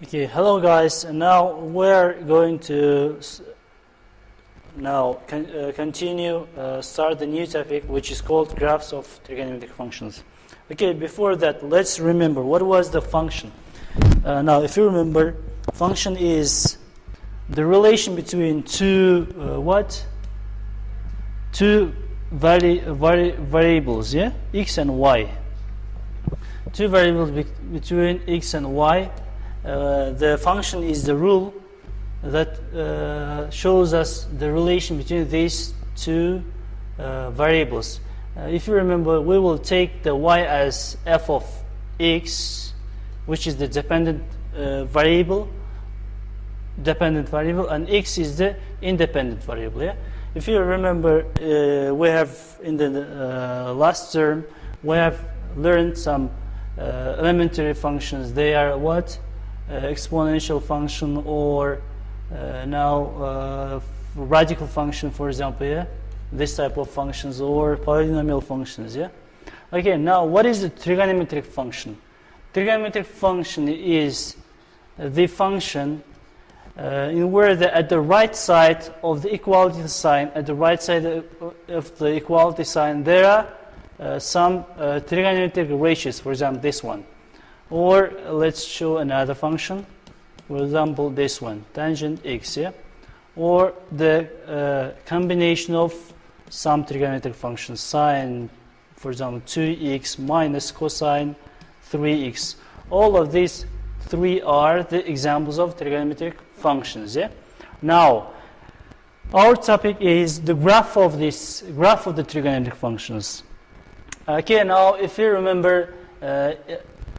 Okay, hello guys, and now we're going to continue start the new topic, which is called graphs of trigonometric functions. Okay, before that, let's remember what was the function. Now, if you remember, function is the relation between two variables, yeah, x and y. Two variables between x and y. The function is the rule that shows us the relation between these two variables. If you remember, we will take the y as f of x, which is the dependent variable, and x is the independent variable. Yeah? If you remember, we have in the last term we have learned some elementary functions. They are what? Exponential function, or radical function, for example, yeah, this type of functions, or polynomial functions, yeah. Okay, now what is the trigonometric function? Trigonometric function is the function in where at the right side of the equality sign, there are some trigonometric ratios, for example, this one. Or let's show another function, for example, this one, tangent x, yeah? Or the combination of some trigonometric functions, sine, for example, 2x minus cosine 3x. All of these three are the examples of trigonometric functions, yeah? Now, our topic is the graph of the trigonometric functions. Okay, now if you remember,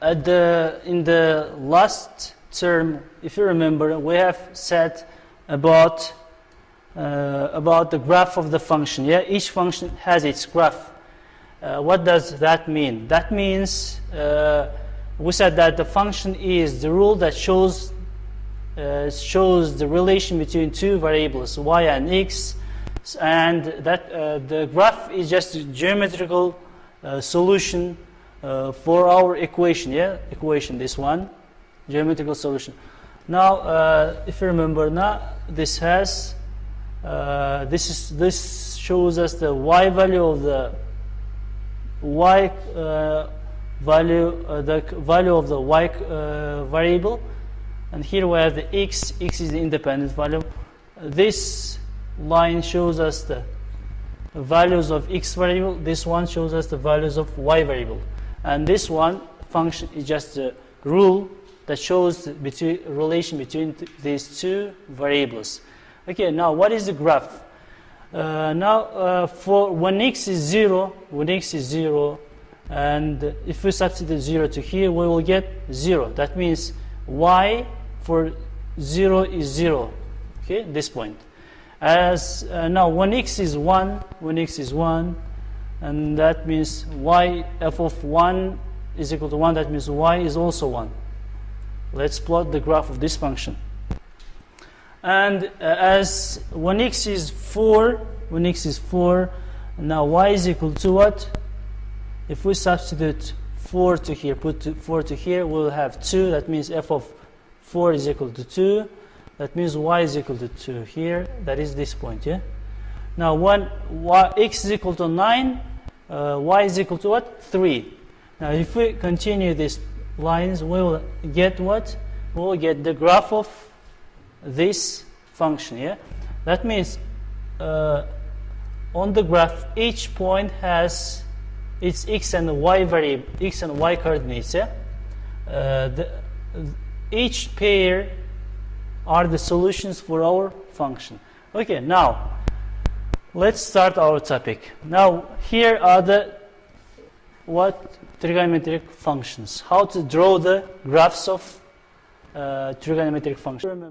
in the last term, if you remember, we have said about the graph of the function. Yeah, each function has its graph. What does that mean? That means we said that the function is the rule that shows the relation between two variables, y and x, and that the graph is just a geometrical solution for our equation, this one, geometrical solution. Now, if you remember, now this shows us the y value of the value of the y variable, and here we have the x is the independent value. This line shows us the values of x variable. This one shows us the values of y variable. And this one function is just a rule that shows the relation between these two variables. Okay, now what is the graph? For when x is 0, and if we substitute 0 to here, we will get 0. That means y for 0 is 0. Okay, this point. As now when x is 1, and that means y f of 1 is equal to 1. That means y is also 1. Let's plot the graph of this function. And as when x is 4, now y is equal to what? If we substitute 4 to here, put 4 to here, we'll have 2. That means f of 4 is equal to 2. That means y is equal to 2 here. That is this point, yeah? Now, when x is equal to 9, y is equal to what? 3. Now, if we continue these lines, we will get what? We will get the graph of this function, yeah? That means on the graph, each point has its x and y variable, x and y coordinates, yeah? Each pair are the solutions for our function. Okay, now let's start our topic. Now here are the trigonometric functions. How to draw the graphs of trigonometric functions.